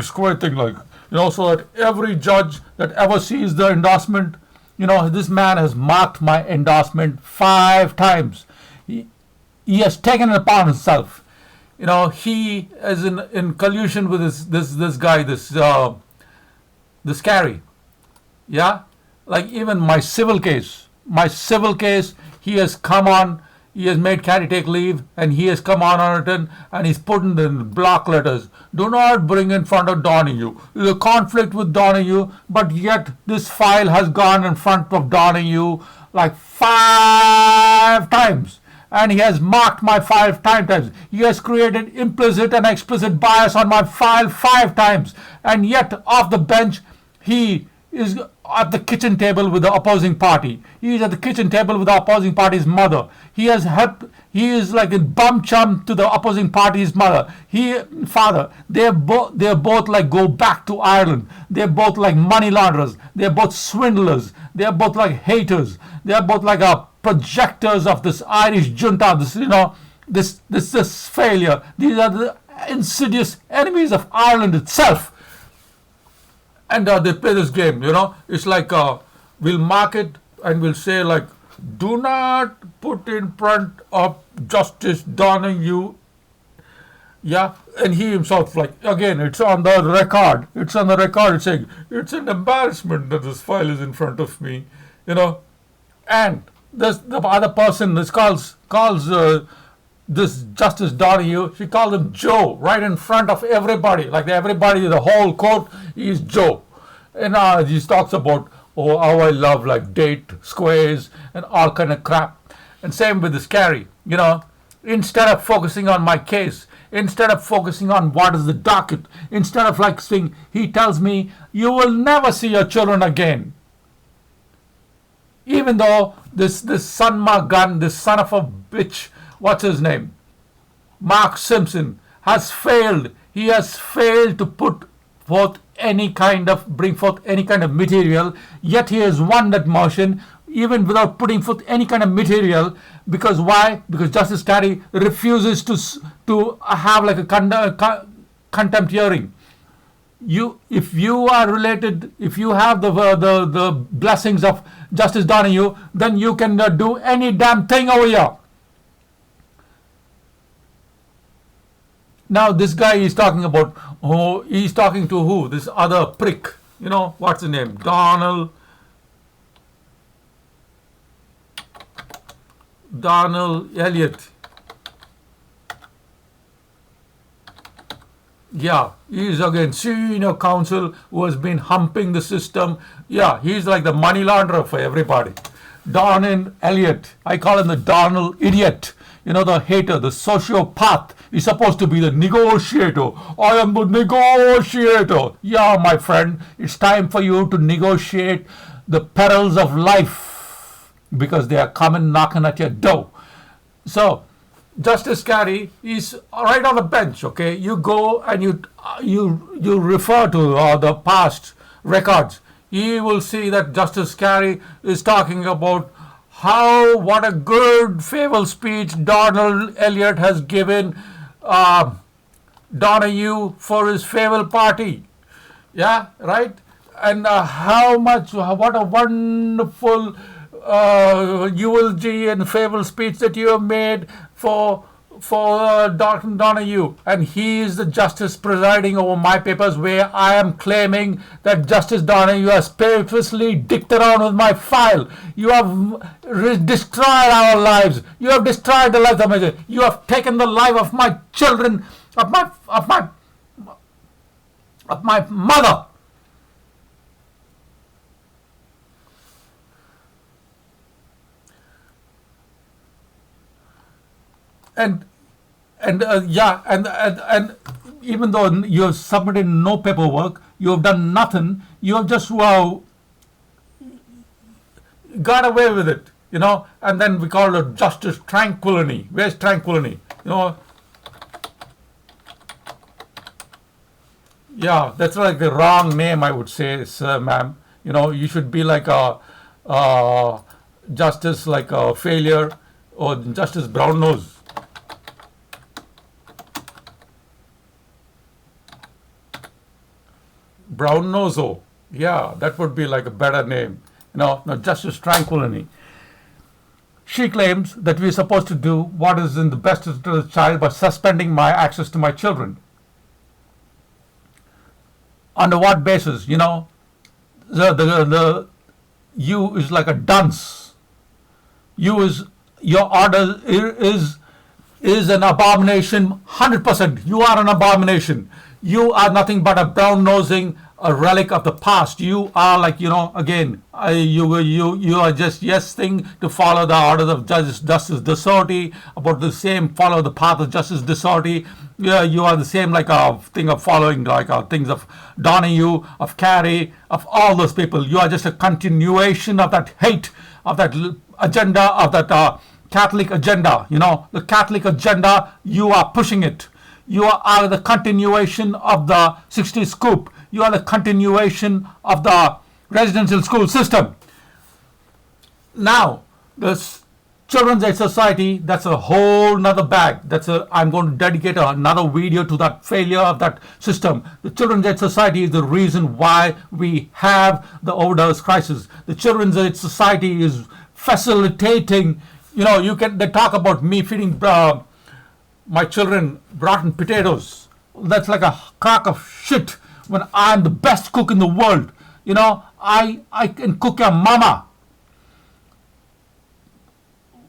square thing, like, so that every judge that ever sees the endorsement, this man has marked my endorsement 5 times. He has taken it upon himself. He is in collusion with this guy, this Carey. Yeah, like even my civil case, he has come on. He has made Carey take leave, and he has come on it, and he's put in block letters. Do not bring in front of Donahue. There's a conflict with Donahue, but yet this file has gone in front of Donahue like 5 times. And he has marked my file 5 times. He has created implicit and explicit bias on my file 5 times. And yet, off the bench, he is at the kitchen table with the opposing party. He is at the kitchen table with the opposing party's mother. He has helped. He is like a bum chum to the opposing party's father. They're both like go back to Ireland. They're both like money launderers. They're both swindlers. They're both like haters. They're both like projectors of this Irish junta. This failure. These are the insidious enemies of Ireland itself. And they play this game, It's like we'll mark it and we'll say, like, do not put in front of Justice Donahue. Yeah, and he himself, like, again, it's on the record. It's saying, it's an embarrassment that this file is in front of me, And the other person, this calls this Justice Donahue, she called him Joe right in front of everybody. Like everybody, the whole court, he's Joe. And he talks about, how I love like date squares and all kind of crap. And same with this Carey, instead of focusing on my case, instead of focusing on what is the docket, instead of like saying, he tells me, you will never see your children again. Even though this son of a gun, this son of a bitch, what's his name? Mark Simpson has failed. He has failed to bring forth any kind of material. Yet he has won that motion, even without putting forth any kind of material. Because why? Because Justice Carey refuses to have like a contempt hearing. If you are related, if you have the blessings of Justice Donahue, then you can do any damn thing over here. Now this guy is talking about, he's talking to who? This other prick. What's his name? Donald Elliott. Yeah, he's again senior counsel who has been humping the system. Yeah, he's like the money launderer for everybody. Donald Elliott. I call him the Donald Idiot. The hater, the sociopath. He's supposed to be the negotiator. I am the negotiator. Yeah, my friend, it's time for you to negotiate the perils of life because they are coming knocking at your door. So, Justice Carey is right on the bench, okay? You go and you refer to the past records. You will see that Justice Carey is talking about what a good farewell speech Donald Elliott has given Donahue for his farewell party. Yeah, right? And what a wonderful eulogy and farewell speech that you have made for Dr. Donahue. And he is the justice presiding over my papers, where I am claiming that Justice Donahue has purposely dicked around with my file. You have destroyed our lives. You have destroyed the lives of my children. You have taken the life of my children, of my mother. And even though you have submitted no paperwork, you have done nothing, you have just got away with it, and then we call it justice tranquility. Where's tranquility? Yeah, that's like the wrong name, I would say, sir, ma'am. You should be like a justice, like a failure, or Justice Brown Nose. Brown Nozo. Yeah, that would be like a better name. No, Justice Tranquility. She claims that we're supposed to do what is in the best interest of the child by suspending my access to my children. Under what basis? The you is like a dunce. Your order is an abomination, 100%. You are an abomination. You are nothing but a brown-nosing, a relic of the past. You are like, again, you are just yes thing to follow the orders of justice Desorty, about the same follow the path of justice Desorty. Yeah, you are the same like a thing of following like things of Donahue, of Carey, of all those people. You are just a continuation of that hate, of that agenda, of that Catholic agenda. The Catholic agenda, you are pushing it. You are the continuation of the 60s scoop. You are the continuation of the residential school system. Now, the Children's Aid Society, that's a whole nother bag. I'm going to dedicate another video to that failure of that system. The Children's Aid Society is the reason why we have the overdose crisis. The Children's Aid Society is facilitating, they talk about me feeding my children rotten potatoes. That's like a crock of shit when I'm the best cook in the world. I can cook your mama.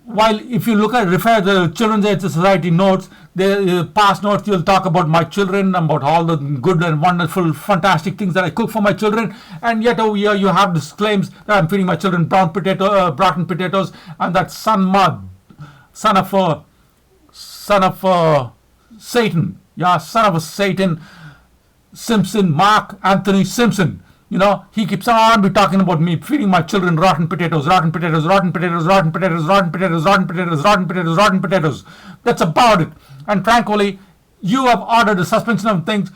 While if you refer to the Children's Aid Society notes, the past notes, you'll talk about my children, about all the good and wonderful, fantastic things that I cook for my children, and yet over here you have these claims that I'm feeding my children rotten potatoes, and that son of Satan, son of a Satan, Simpson, Mark Anthony Simpson. He keeps on be talking about me feeding my children rotten potatoes. That's about it. And frankly, you have ordered the suspension of things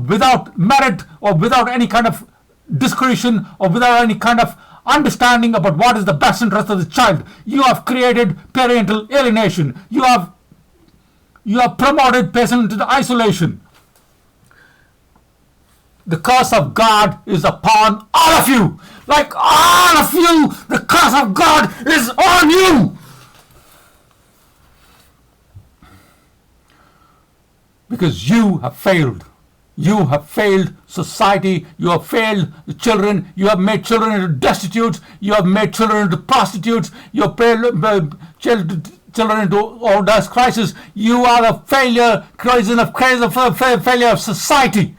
without merit or without any kind of discretion or without any kind of understanding about what is the best interest of the child. You have created parental alienation. You have promoted parental isolation. The curse of God is upon all of you. Like all of you, the curse of God is on you. Because you have failed. You have failed society. You have failed the children. You have made children into destitutes. You have made children into prostitutes. You have made children into overdose crisis. You are the failure of society.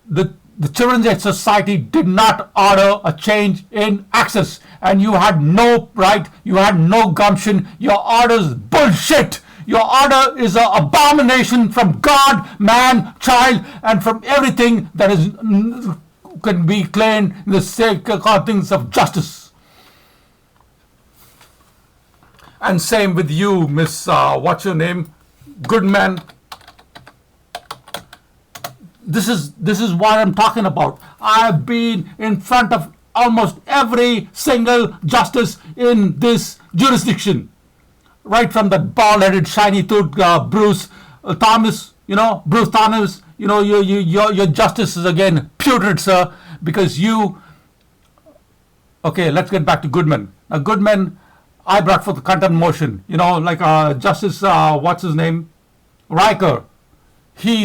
The Children's Aid Society did not order a change in access, and you had no right, you had no gumption. Your order is bullshit. Your order is an abomination from God, man, child, and from everything that can be claimed in the sake of things of justice. And same with you, Miss, what's your name? Goodman. This is what I'm talking about. I've been in front of almost every single justice in this jurisdiction. Right from that bald-headed, shiny-toothed Bruce Thomas, Bruce Thomas, your justice is again putrid, sir, because you... Okay, let's get back to Goodman. Now, Goodman, I brought forth the contempt motion, Justice, what's his name? Riker. He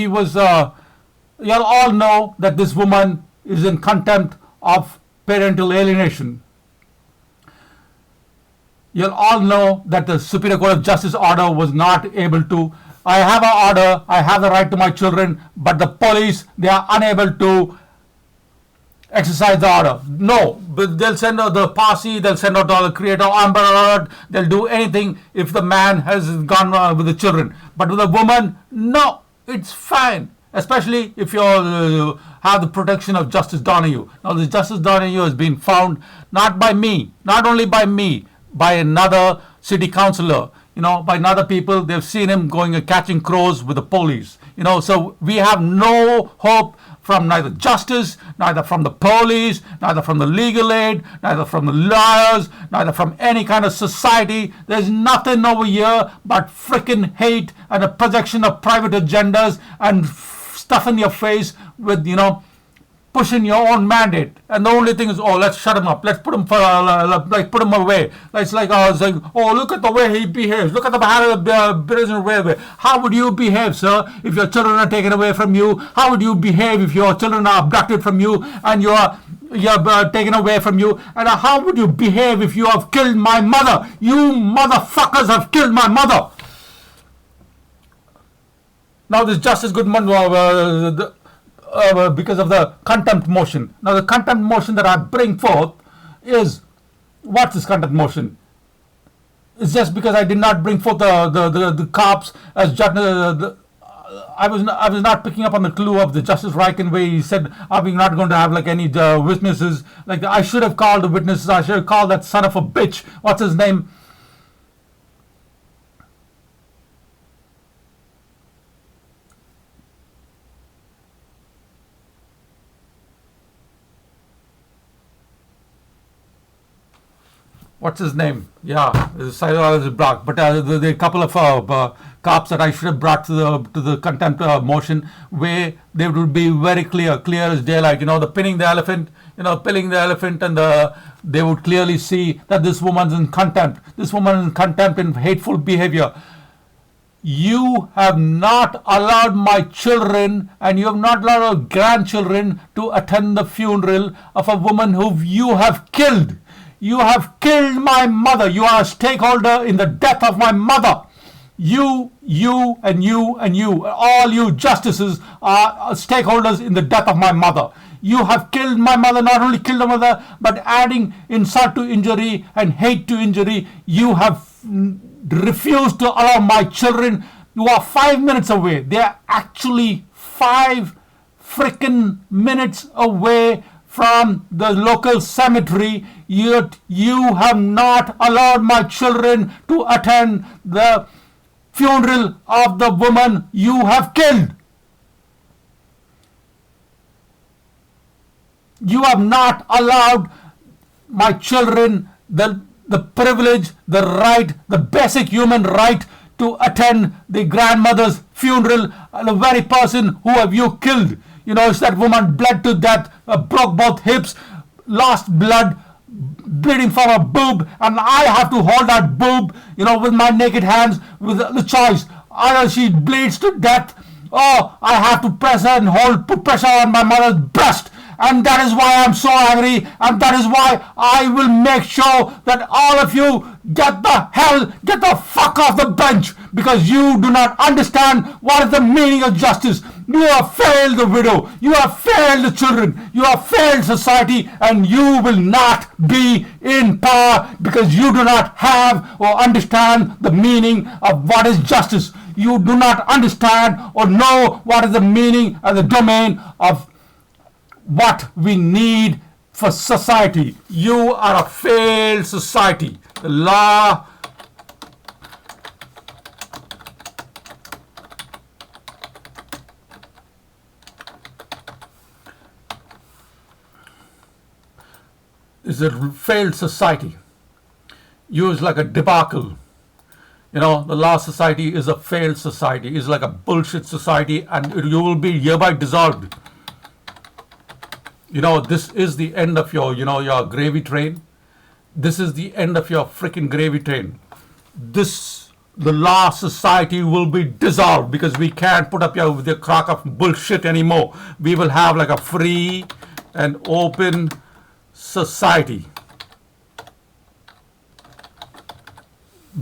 was, you'll all know that this woman is in contempt of parental alienation. You'll all know that the Superior Court of Justice order was not able to. I have an order, I have the right to my children, but the police, they are unable to exercise the order. No, but they'll send out the posse, they'll send out the creator, Amber Alert, they'll do anything if the man has gone with the children. But with a woman, no, it's fine. Especially if you have the protection of Justice Donahue. Now, the Justice Donahue has been found not by me, not only by me, by another city councillor, by another people. They've seen him going and catching crows with the police. So we have no hope from neither justice, neither from the police, neither from the legal aid, neither from the lawyers, neither from any kind of society. There's nothing over here but frickin' hate and a projection of private agendas and stuff in your face with, pushing your own mandate, and the only thing is, oh, let's shut him up, let's put him put him away. It's like, oh, look at the way he behaves, look at the prisoner way. How would you behave, sir, if your children are taken away from you? How would you behave if your children are abducted from you and you're taken away from you? And how would you behave if you have killed my mother? You motherfuckers have killed my mother. Now this Justice Goodman, because of the contempt motion. Now the contempt motion that I bring forth is, what's this contempt motion? It's just because I did not bring forth the cops as I was not picking up on the clue of the Justice Riken where he said, are we not going to have any witnesses? I should have called the witnesses. I should have called that son of a bitch. What's his name? What's his name? Yeah, there's a block. But there are a couple of cops that I should have brought to the contempt motion, where they would be very clear as daylight. The pinning the elephant, and they would clearly see that this woman's in contempt. This woman is in contempt and hateful behavior. You have not allowed my children, and you have not allowed our grandchildren to attend the funeral of a woman who you have killed. You have killed my mother. You are a stakeholder in the death of my mother. You, and you, and you, all you justices are stakeholders in the death of my mother. You have killed my mother, not only killed her mother, but adding insult to injury and hate to injury. You have refused to allow my children, who are 5 minutes away. They are actually 5 freaking minutes away from the local cemetery, yet you have not allowed my children to attend the funeral of the woman you have killed. You have not allowed my children the privilege, the right, the basic human right to attend the grandmother's funeral, the very person who have you killed. It's that woman bled to death, broke both hips, lost blood, bleeding from her boob, and I have to hold that boob, with my naked hands, with the choice. Either she bleeds to death, or I have to press her and put pressure on my mother's breast. And that is why I'm so angry, and that is why I will make sure that all of you get the fuck off the bench, because you do not understand what is the meaning of justice. You have failed the widow, you have failed the children, you have failed society, and you will not be in power because you do not have or understand the meaning of what is justice. You do not understand or know what is the meaning and the domain of what we need for society. You are a failed society. The law is a failed society. You is like a debacle. The law society is a failed society. It's like a bullshit society, and you will be hereby dissolved. This is the end of your gravy train. This is the end of your freaking gravy train. The law society will be dissolved because we can't put up with your crock of bullshit anymore. We will have like a free and open society.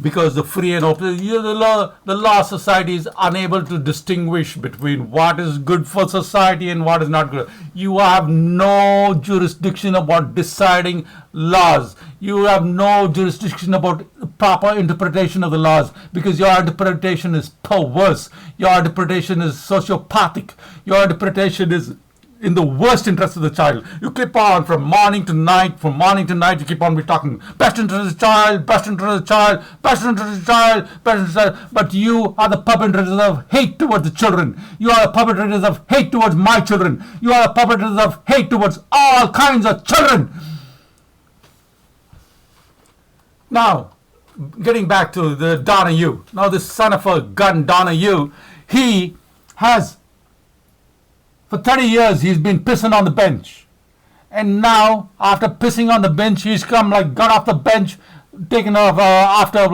Because the free and open, the law society is unable to distinguish between what is good for society and what is not good. You have no jurisdiction about deciding laws. You have no jurisdiction about proper interpretation of the laws, because your interpretation is perverse. Your interpretation is sociopathic. Your interpretation is in the worst interest of the child. You keep on from morning to night, you keep on talking best interest of the child, best interest of the child, best interest of the child, best interest of the child. But you are the perpetrators of hate towards the children. You are the perpetrators of hate towards my children. You are the perpetrators of hate towards all kinds of children. Now, getting back to the Donahue. Now this son of a gun Donahue, he has For 30 years, he's been pissing on the bench. And now, after pissing on the bench, he's got off the bench, taken off after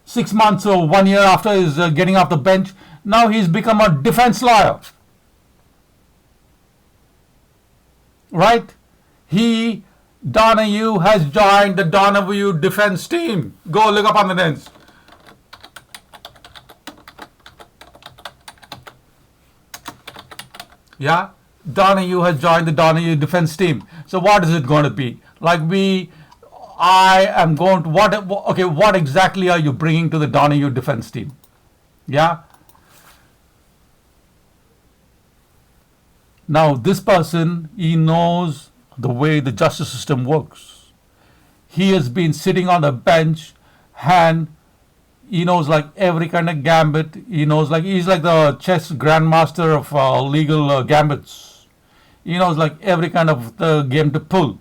6 months or 1 year after his getting off the bench. Now he's become a defense lawyer. Right? Donahue has joined the Donahue defense team. Go look up on the nets. Yeah? Donahue has joined the Donahue defense team. So what is it going to be? What exactly are you bringing to the Donahue defense team? Yeah? Now, this person, he knows the way the justice system works. He has been sitting on the bench and he knows every kind of gambit. He knows he's like the chess grandmaster of legal gambits. He knows every kind of the game to pull.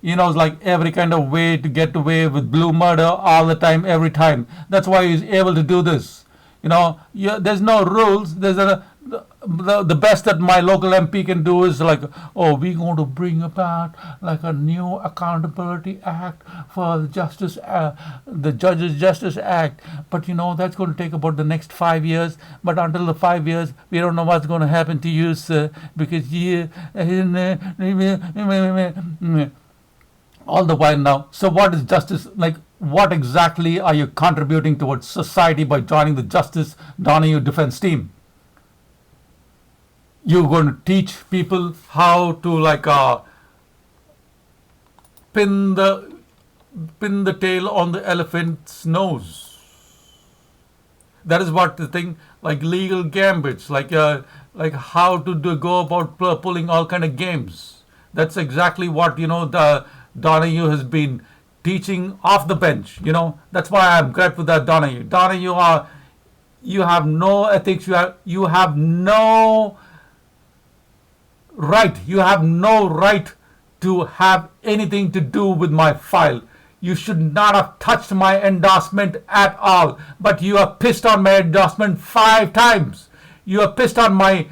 He knows every kind of way to get away with blue murder all the time, every time. That's why he's able to do this. There's no rules. The best that my local MP can do is we're going to bring about a new accountability act for the Judges Justice Act. But that's going to take about the next 5 years. But until the 5 years, we don't know what's going to happen to you, sir, because all the while now. So what is justice like? What exactly are you contributing towards society by joining the Justice Donahue defense team? You're going to teach people how to pin the tail on the elephant's nose. That is what the thing, legal gambits, how to go about pulling all kind of games. That's exactly what the Donahue has been teaching off the bench. That's why I'm grateful that Donahue, you have no ethics. You have no right. You have no right to have anything to do with my file. You should not have touched my endorsement at all. But you are pissed on my endorsement 5 times. You are pissed on my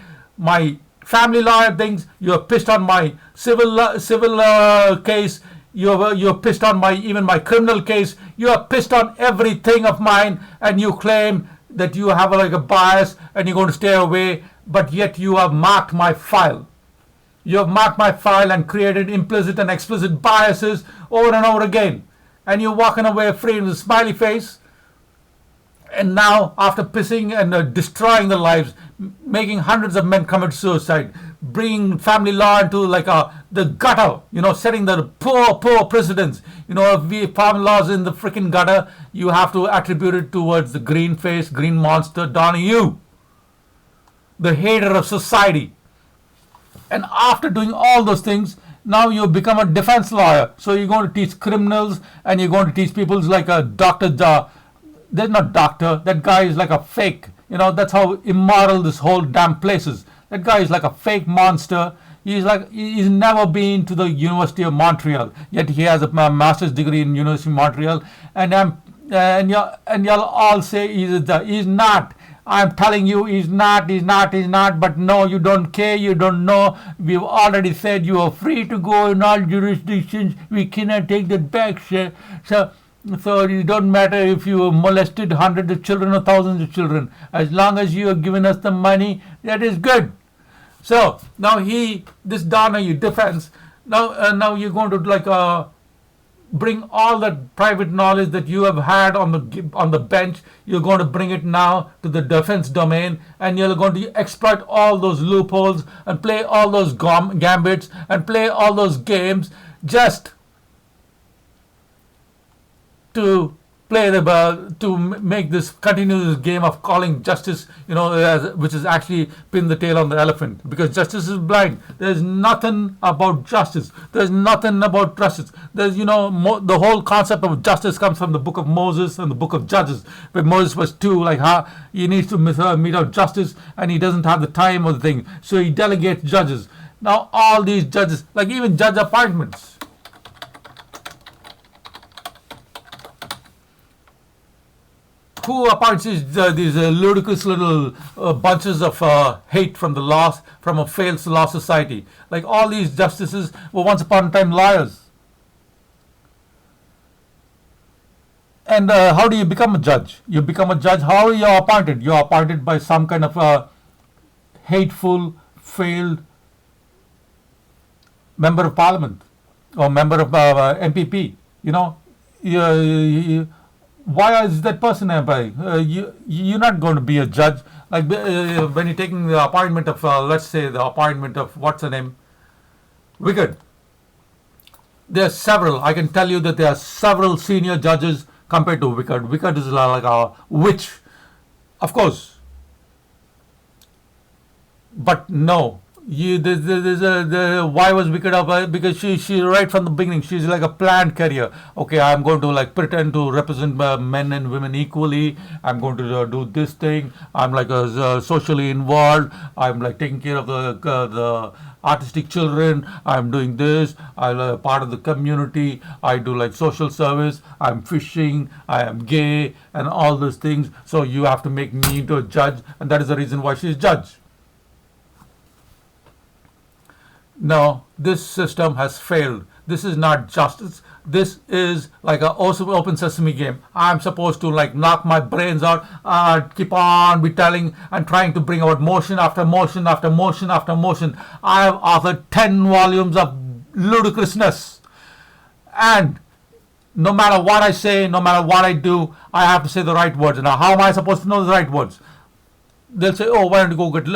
family law things. You are pissed on my civil case. You're pissed on even my criminal case. You are pissed on everything of mine, and you claim that you have a bias and you're going to stay away. But yet you have marked my file. You have marked my file and created implicit and explicit biases over and over again. And you're walking away free with a smiley face. And now, after pissing and destroying their lives, making hundreds of men commit suicide, bringing family law into the gutter, setting the poor precedents. If family law is in the freaking gutter, you have to attribute it towards the green face, green monster Donahue, the hater of society. And after doing all those things, now you become a defense lawyer. So you're going to teach criminals, and you're going to teach people like a Dr. There's not doctor. That guy is like a fake. That's how immoral this whole damn place is. That guy is like a fake monster. He's never been to the University of Montreal. Yet he has a master's degree in University of Montreal. And y'all all say he's not. I'm telling you, he's not. But no, you don't care. You don't know. We've already said you are free to go in all jurisdictions. We cannot take that back, sir. So it don't matter if you molested hundreds of children or thousands of children. As long as you have given us the money, that is good. So now this Donahue defense. Now you're going to bring all that private knowledge that you have had on the bench. You're going to bring it now to the defense domain, and you're going to exploit all those loopholes and play all those gambits and play all those games just to make this continue this game of calling justice, which is actually pin the tail on the elephant, because justice is blind. There's nothing about justice. There's nothing about justice. There's the whole concept of justice comes from the book of Moses and the book of Judges, where Moses was he needs to mete out justice, and he doesn't have the time or the thing, so he delegates judges. Now all these judges, even judge appointments. Who appoints these ludicrous little bunches of hate from the law, from a failed law society? Like all these justices were once upon a time lawyers. And how do you become a judge? You become a judge. How are you appointed? You're appointed by some kind of hateful, failed member of parliament or member of MPP. You know, why is that person you're not going to be a judge. Like when you're taking the appointment of, let's say, the appointment of, what's her name? Wicked. There are several. I can tell you that there are several senior judges compared to Wicked. Wicked is like a witch, of course. But no, why was Wicked up? Because she right from the beginning, she's like a planned career. Okay, I'm going to like pretend to represent men and women equally. I'm going to do this thing. I'm like socially involved. I'm like taking care of the artistic children. I'm doing this. I'm part of the community. I do like social service. I'm fishing. I am gay and all those things. So you have to make me into a judge, and that is the reason why she's judge. No, this system has failed. This is not justice. This is like an open sesame game. I'm supposed to like knock my brains out, keep on be telling and trying to bring out motion after motion after motion after motion. I have authored 10 volumes of ludicrousness. And no matter what I say, no matter what I do, I have to say the right words. Now, how am I supposed to know the right words? They'll say, "Oh, why don't you go get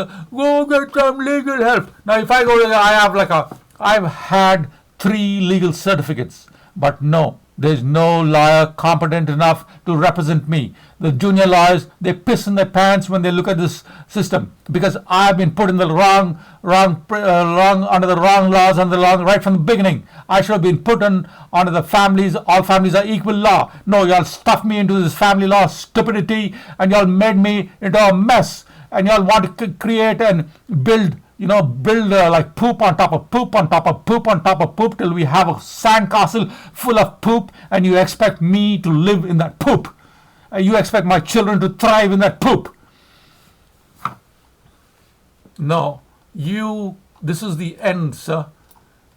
some legal help?" Now, if I go, I've had 3 legal certificates, but no, there's no lawyer competent enough to represent me. The junior lawyers, they piss in their pants when they look at this system because I've been put in the wrong under the wrong laws right from the beginning. I should have been put under the families. All families are equal law. No, y'all stuffed me into this family law stupidity, and y'all made me into a mess. And y'all want to create and build like poop on top of poop on top of poop on top of poop till we have a sandcastle full of poop, and you expect me to live in that poop. You expect my children to thrive in that poop. No, this is the end, sir.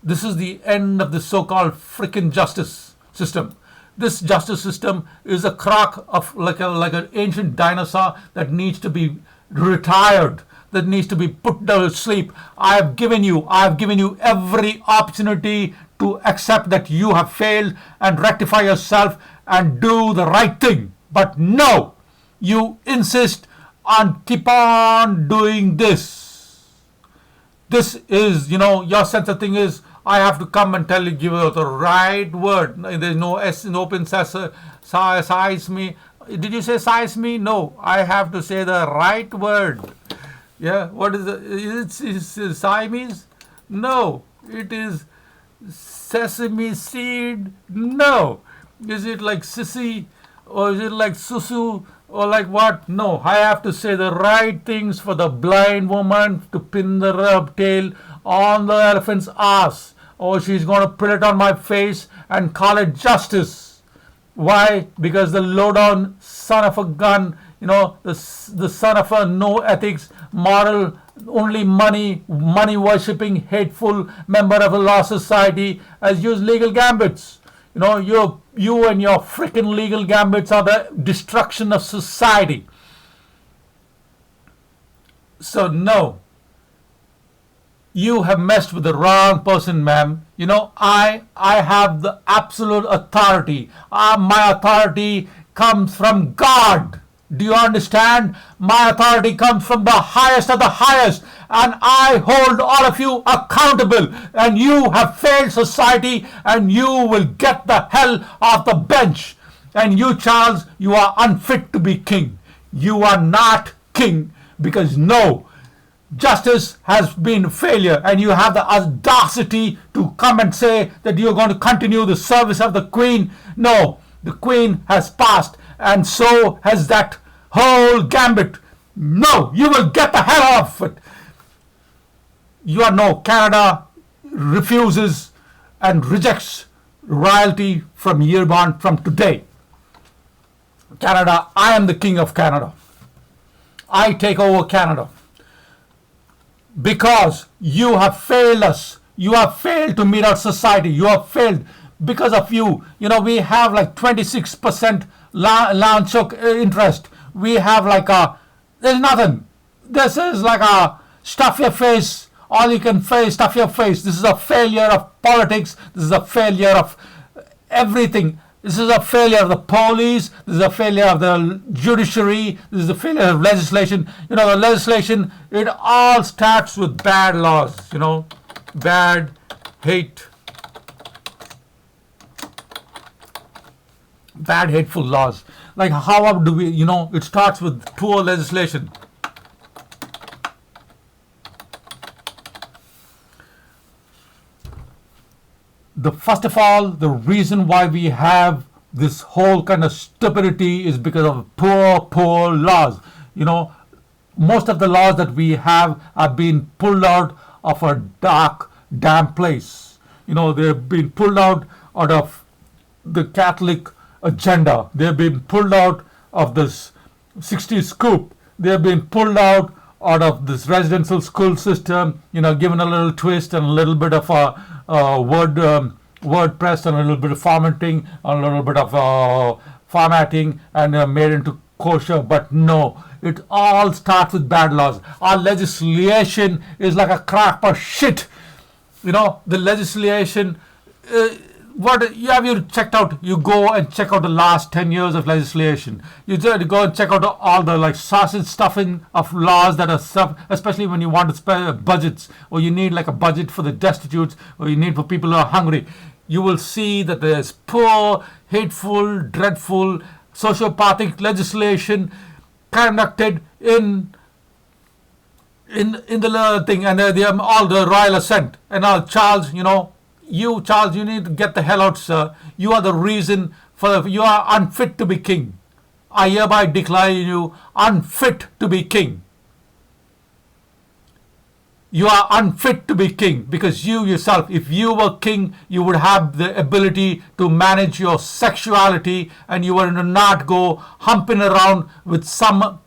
This is the end of the so-called frickin' justice system. This justice system is a crock of like an ancient dinosaur that needs to be retired, that needs to be put to sleep. I have given you every opportunity to accept that you have failed and rectify yourself and do the right thing. But no, you insist on keep on doing this. This is, your sense of thing is, I have to come and tell you, give you the right word. There's no S in open size me. Did you say size me? No, I have to say the right word. Yeah, what is it? Is it Siamese? No, it is sesame seed. No, is it like sissy or is it like susu or like what? No, I have to say the right things for the blind woman to pin the rub tail on the elephant's ass. Or she's going to put it on my face and call it justice. Why? Because the low-down son of a gun, the son of a no ethics, moral, only money worshipping, hateful member of a law society has used legal gambits. You and your freaking legal gambits are the destruction of society. So no. You have messed with the wrong person, ma'am. I have the absolute authority. My authority comes from God. Do you understand? My authority comes from the highest of the highest. And I hold all of you accountable. And you have failed society, and you will get the hell off the bench. And you, Charles, you are unfit to be king. You are not king because no. Justice has been a failure, and you have the audacity to come and say that you're going to continue the service of the Queen. No, the Queen has passed, and so has that whole gambit. No, you will get the hell off it. Canada refuses and rejects royalty from today. Canada, I am the king of Canada. I take over Canada. Because you have failed us. You have failed to meet our society. You have failed because of you. You know, we have like 26% land choke interest. We have like there's nothing. This is like a stuff your face. All you can face, stuff your face. This is a failure of politics. This is a failure of everything. This is a failure of the police. This is a failure of the judiciary. This is a failure of legislation. You know, the legislation, it all starts with bad laws. You know, bad, bad, hateful laws. Like how do we, you know, it starts with poor legislation. First of all, the reason why we have this whole kind of stupidity is because of poor laws. You know, most of the laws that we have been pulled out of a dark, damp place. You know, they've been pulled out of the Catholic agenda. They've been pulled out of this 60s scoop. They've been pulled out of this residential school system, you know, given a little twist and a little bit of WordPress and a little bit of formatting and a little bit of formatting and made into kosher. But no, it all starts with bad laws. Our legislation is like a crap of shit. You know, the legislation, what you have you checked out? You go and check out the last 10 years of legislation. You just go and check out all the like sausage stuffing of laws that are stuff, especially when you want to spend budgets, or you need like a budget for the destitutes, or you need for people who are hungry. You will see that there's poor, hateful, dreadful, sociopathic legislation conducted in the thing, and they have all the royal assent. And now, Charles, you know, Charles, you need to get the hell out, sir. You are the reason you are unfit to be king. I hereby declare you unfit to be king. You are unfit to be king because you yourself, if you were king, you would have the ability to manage your sexuality and you would not go humping around with some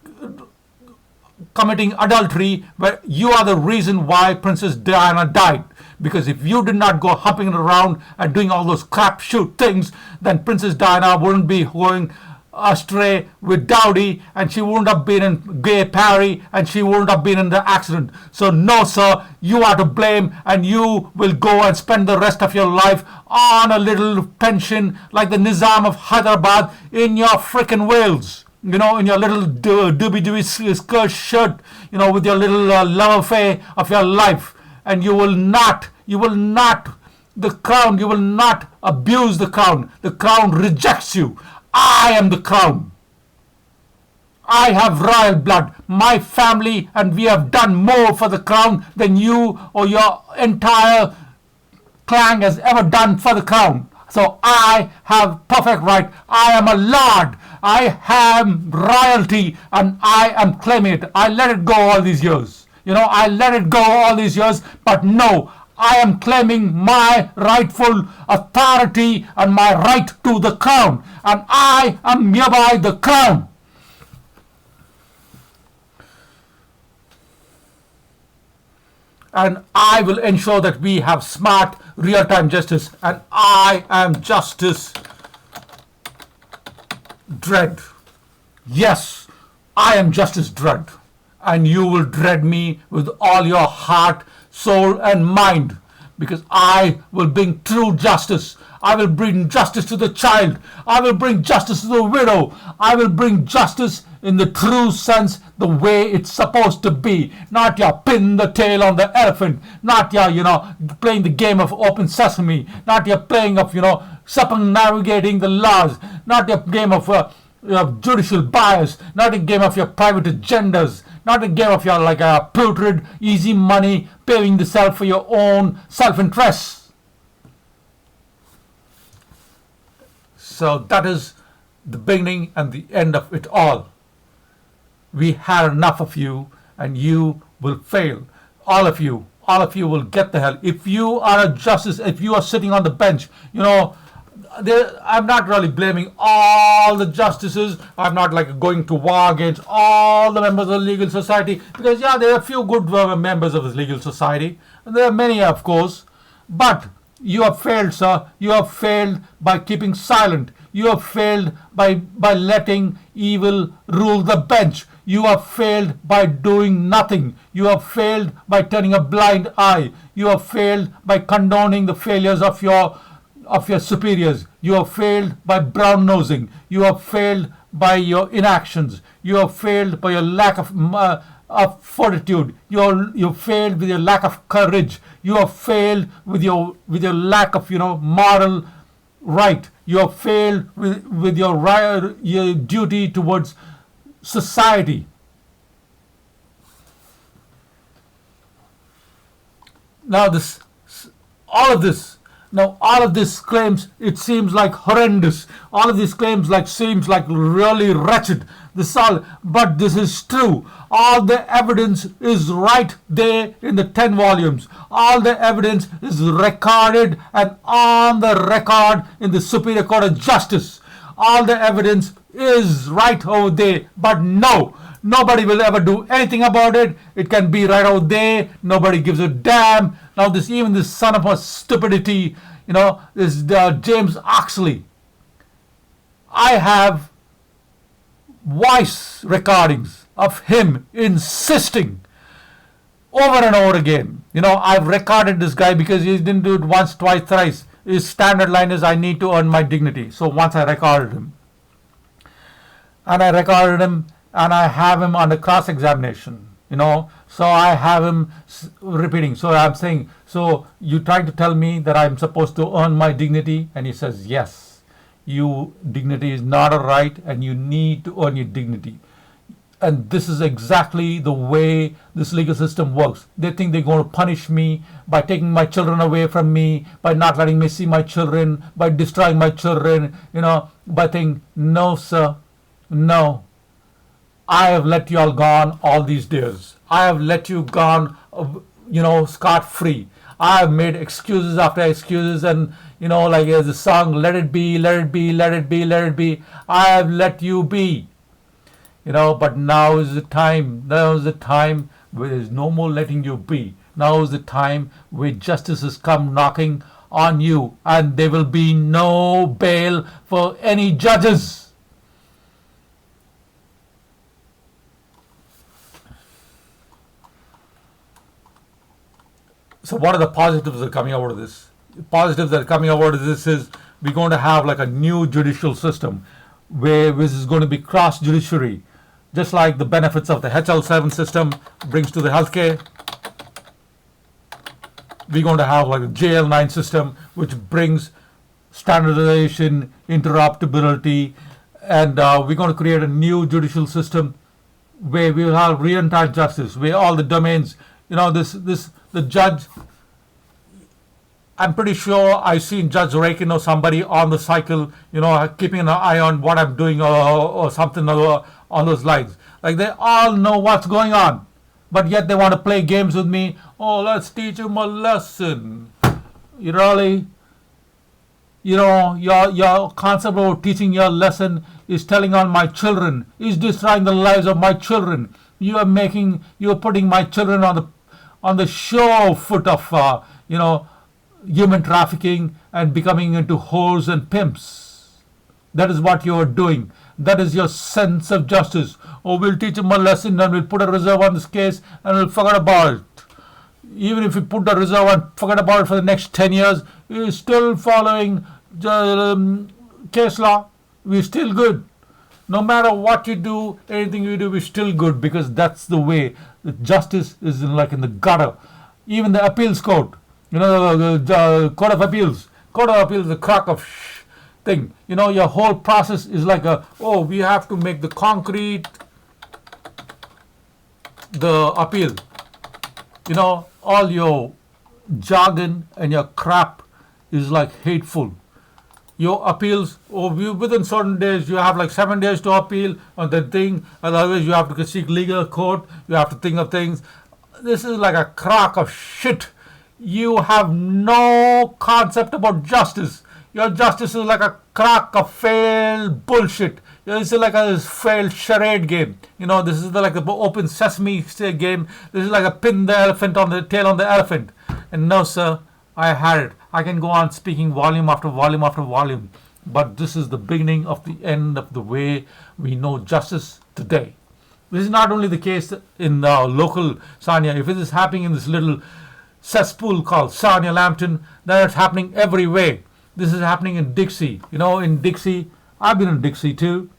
committing adultery, where you are the reason why Princess Diana died. Because if you did not go humping around and doing all those crap shoot things, then Princess Diana wouldn't be going astray with Dowdy, and she wouldn't have been in Gay Parry, and she wouldn't have been in the accident. So no, sir, you are to blame, and you will go and spend the rest of your life on a little pension like the Nizam of Hyderabad in your frickin' Wales. You know, in your little doobie skirt shirt, you know, with your little love affair of your life. And you will not, the crown, you will not abuse the crown. The crown rejects you. I am the crown. I have royal blood. My family and we have done more for the crown than you or your entire clan has ever done for the crown. So I have perfect right. I am a lord. I am royalty and I am claiming it. I let it go all these years. You know, I let it go all these years, but no, I am claiming my rightful authority and my right to the crown. And I am hereby the crown. And I will ensure that we have smart, real-time justice. And I am Justice Dredd. Yes, I am Justice Dredd. And you will dread me with all your heart, soul, and mind. Because I will bring true justice. I will bring justice to the child. I will bring justice to the widow. I will bring justice in the true sense, the way it's supposed to be. Not your pin the tail on the elephant. Not your, playing the game of open sesame. Not your playing of, circumnavigating the laws. Not your game of judicial bias. Not a game of your private agendas. Not a game of your putrid, easy money, paying the self for your own self-interests. So that is the beginning and the end of it all. We had enough of you, and you will fail. All of you will get the hell. If you are a justice, if you are sitting on the bench, I'm not really blaming all the justices. I'm not like going to war against all the members of the legal society, because yeah, there are a few good members of this legal society. And there are many, of course. But you have failed, sir. You have failed by keeping silent. You have failed by letting evil rule the bench. You have failed by doing nothing. You have failed by turning a blind eye. You have failed by condoning the failures of your superiors. You have failed by brown nosing. You have failed by your inactions. You have failed by your lack of fortitude. You failed with your lack of courage. You have failed with your lack of moral right. You have failed with your duty towards society. Now all of this claims, it seems like horrendous. All of these claims seems like really wretched. But this is true. All the evidence is right there in the 10 volumes. All the evidence is recorded and on the record in the Superior Court of Justice. All the evidence is right over there. But no, nobody will ever do anything about it. It can be right over there. Nobody gives a damn. Now even this son of a stupidity, this James Oxley. I have voice recordings of him insisting over and over again. I've recorded this guy because he didn't do it once, twice, thrice. His standard line is, I need to earn my dignity. So once I recorded him. And I have him under cross-examination. So I have him repeating. So I'm saying, so you trying to tell me that I'm supposed to earn my dignity? And he says, yes. Dignity is not a right, and you need to earn your dignity. And this is exactly the way this legal system works. They think they're going to punish me by taking my children away from me, by not letting me see my children, by destroying my children, by thinking, no, sir, no. I have let you all gone all these days. I have let you gone, scot-free. I have made excuses after excuses, and like the song, let it be, let it be, let it be, let it be. I have let you be. But now is the time. Now is the time where there's no more letting you be. Now is the time where justice has come knocking on you, and there will be no bail for any judges. So what are the positives that are coming out of this? Positives that are coming out of this is we're going to have like a new judicial system where this is going to be cross-judiciary, just like the benefits of the HL7 system brings to the healthcare. We're going to have like a JL9 system, which brings standardization, interoperability, and we're going to create a new judicial system where we will have real-time justice, where all the domains, the judge, I'm pretty sure I've seen Judge Rakin or somebody on the cycle, keeping an eye on what I'm doing or something on those lines. Like they all know what's going on, but yet they want to play games with me. Oh, let's teach him a lesson. You really, your concept of teaching your lesson is telling on my children, is destroying the lives of my children. You're putting my children on the sure foot of, human trafficking and becoming into whores and pimps. That is what you are doing. That is your sense of justice. Oh, we'll teach him a lesson and we'll put a reserve on this case and we'll forget about it. Even if we put the reserve and forget about it for the next 10 years, we're still following case law. We're still good. No matter what you do, anything you do, we're still good, because that's the way. The justice is in the gutter. Even the appeals court, the court of appeals. Court of appeals is a crock of thing. Your whole process is like we have to make the concrete, the appeal. All your jargon and your crap is like hateful. Your appeals, within certain days, you have like 7 days to appeal on the thing, otherwise you have to seek legal court, you have to think of things. This is like a crock of shit. You have no concept about justice. Your justice is like a crock of failed bullshit. This is like a failed charade game. This is like the open sesame game. This is like a pin the elephant on the tail on the elephant. And no, sir, I had it. I can go on speaking volume after volume after volume. But this is the beginning of the end of the way we know justice today. This is not only the case in the local Sarnia. If it is happening in this little cesspool called Sarnia Lambton, then it's happening everywhere. This is happening in Dixie. In Dixie, I've been in Dixie too.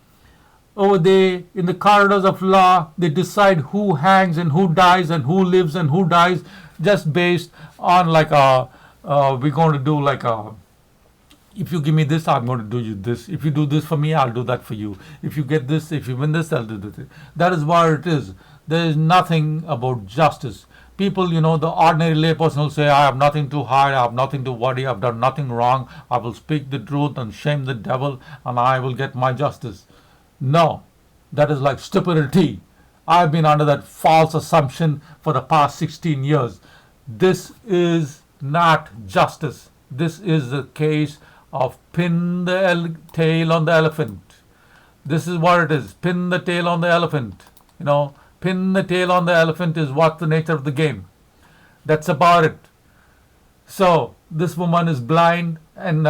Over there, in the corridors of law, they decide who hangs and who dies and who lives and who dies, just based on we're going to do if you give me this, I'm going to do you this. If you do this for me, I'll do that for you. If you get this, if you win this, I'll do this. That is what it is. There is nothing about justice. People, the ordinary layperson will say, I have nothing to hide, I have nothing to worry, I've done nothing wrong, I will speak the truth and shame the devil, and I will get my justice. No, that is like stupidity. I've been under that false assumption for the past 16 years. This is not justice. This is the case of pin the tail on the elephant. This is what it is. Pin the tail on the elephant. Pin the tail on the elephant is what the nature of the game. That's about it. So this woman is blind, and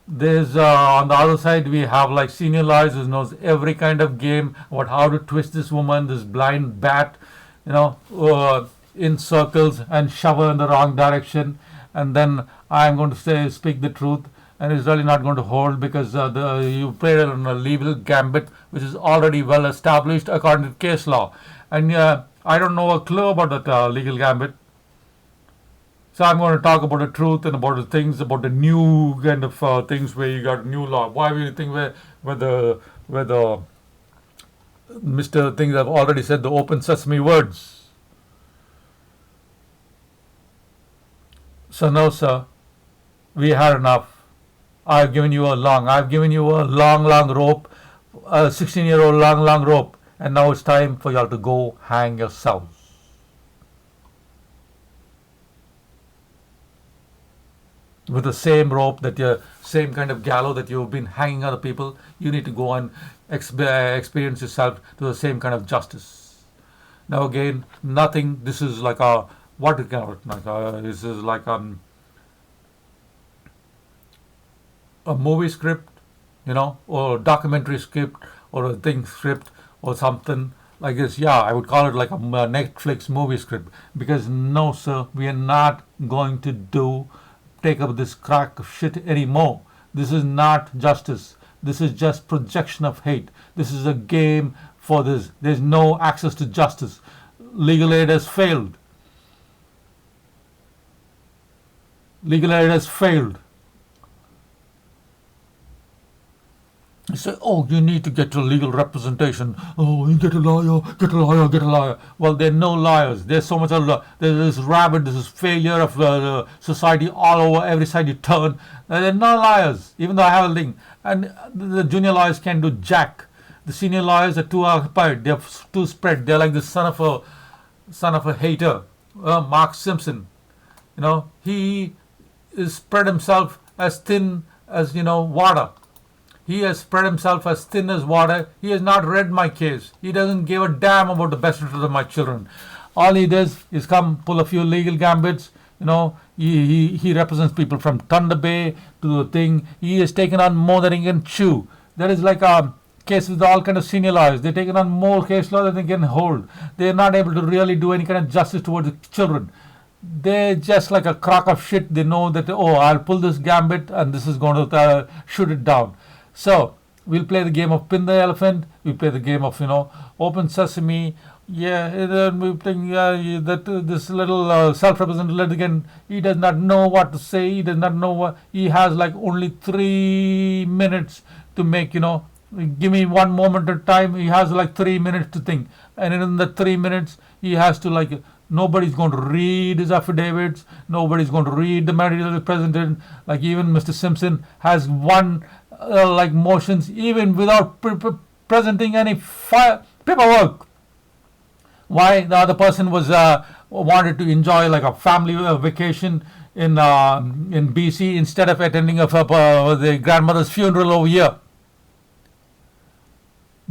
there's on the other side we have senior lawyers who knows every kind of game about how to twist this woman, this blind bat, in circles and shove her in the wrong direction. And then I'm going to speak the truth, and it's really not going to hold because you played on a legal gambit which is already well established according to case law. And I don't know a clue about that legal gambit. So I'm going to talk about the truth and about the things, about the new kind of things where you got new law. Why do you think where the Mr. Things I've already said the open sesame words? So no, sir, we had enough. I've given you a long rope, a 16-year-old long rope, and now it's time for y'all to go hang yourselves. With the same rope same kind of gallows that you've been hanging other people, you need to go and experience yourself to the same kind of justice. Now again, nothing. This is like a this is like a movie script, or a documentary script, or a thing script, or something like this. Yeah, I would call it like a Netflix movie script. Because no, sir, we are not going to take up this crack of shit anymore. This is not justice. This is just projection of hate. This is a game for this. There's no access to justice. Legal aid has failed. Legal aid has failed. You say, oh, you need to get to legal representation. Oh, you get a lawyer. Well, there are no lawyers. There's so much of there's this failure of society all over, every side you turn. There are no lawyers, even though I have a link. And the junior lawyers can't do jack. The senior lawyers are too occupied. They're too spread. They're like the son of a hater, Mark Simpson. He is spread himself as thin as water. He has spread himself as thin as water. He has not read my case. He doesn't give a damn about the best interest of my children. All he does is come pull a few legal gambits. He represents people from Thunder Bay to the thing. He has taken on more than he can chew. There is like a case with all kind of senior lawyers. They've taken on more case law than they can hold. They're not able to really do any kind of justice towards the children. They're just like a crock of shit. They know that, I'll pull this gambit and this is going to shoot it down. So we'll play the game of pin the elephant. We play the game of open sesame. Yeah, we think that this little self-represented litigant, he does not know what to say. He does not know what he has. Only 3 minutes to make. Give me one moment of time. He has 3 minutes to think, and in the 3 minutes he has to Nobody's going to read his affidavits. Nobody's going to read the material presented. Even Mr. Simpson has one. Motions even without presenting any paperwork. Why the other person was wanted to enjoy like a family vacation in BC instead of attending the grandmother's funeral over here.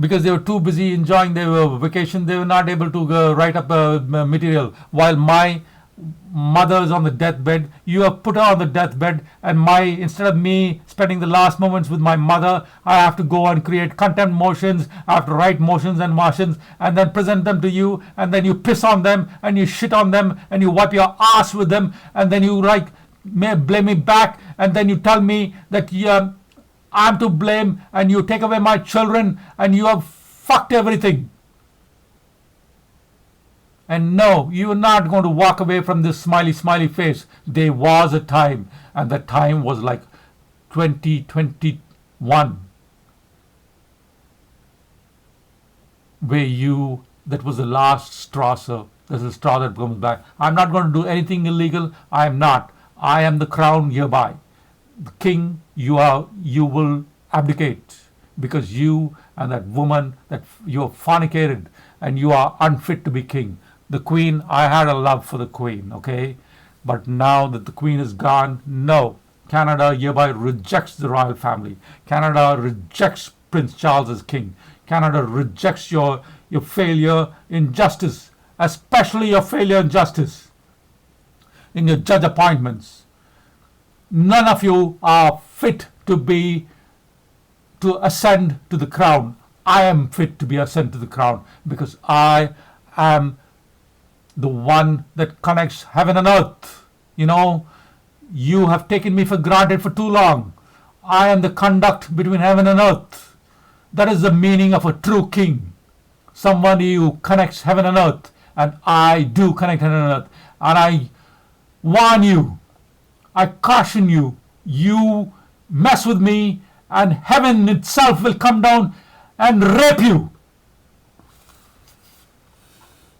Because they were too busy enjoying their vacation, they were not able to write up material. While my mother is on the deathbed, you have put her on the deathbed, and instead of me spending the last moments with my mother, I have to go and create contempt motions. I have to write motions and motions, and then present them to you, and then you piss on them, and you shit on them, and you wipe your ass with them, and then you blame me back, and then you tell me that I'm to blame, and you take away my children, and you have fucked everything. And no, you are not going to walk away from this smiley face. There was a time, and the time was like 2021, where that was the last straw, sir. This is the straw that comes back. I'm not going to do anything illegal. I am not. I am the crown hereby. The king, you will abdicate, because you and that woman that you have fornicated, and you are unfit to be king. The queen, I had a love for the queen, okay? But now that the queen is gone, no. Canada hereby rejects the royal family. Canada rejects Prince Charles as king. Canada rejects your failure in justice, especially your failure in justice in your judge appointments. None of you are fit to ascend to the crown. I am fit to be ascend to the crown, because I am the one that connects heaven and earth. You have taken me for granted for too long. I am the conduct between heaven and earth. That is the meaning of a true king. Somebody who connects heaven and earth. And I do connect heaven and earth. And I warn you, I caution you, you mess with me, and heaven itself will come down and rape you.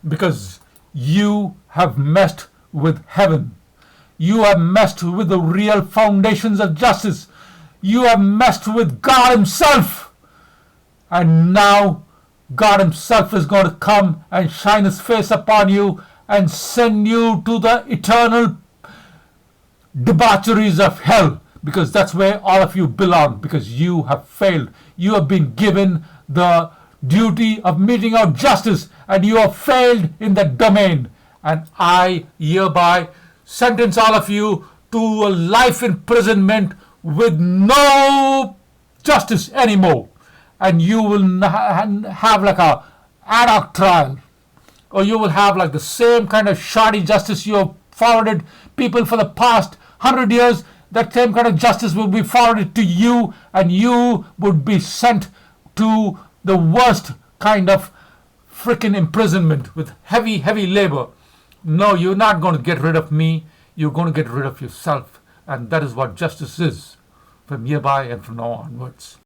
Because you have messed with heaven. You have messed with the real foundations of justice. You have messed with God himself. And now God himself is going to come and shine his face upon you and send you to the eternal debaucheries of hell, because that's where all of you belong, because you have failed. You have been given the duty of meting out justice, and you have failed in that domain. And I hereby sentence all of you to a life imprisonment with no justice anymore. And you will have like a ad hoc trial, or you will have like the same kind of shoddy justice you have forwarded people for the past 100 years. That same kind of justice will be forwarded to you, and you would be sent to the worst kind of freaking imprisonment with heavy labor. No, you're not going to get rid of me. You're going to get rid of yourself. And that is what justice is from hereby and from now onwards.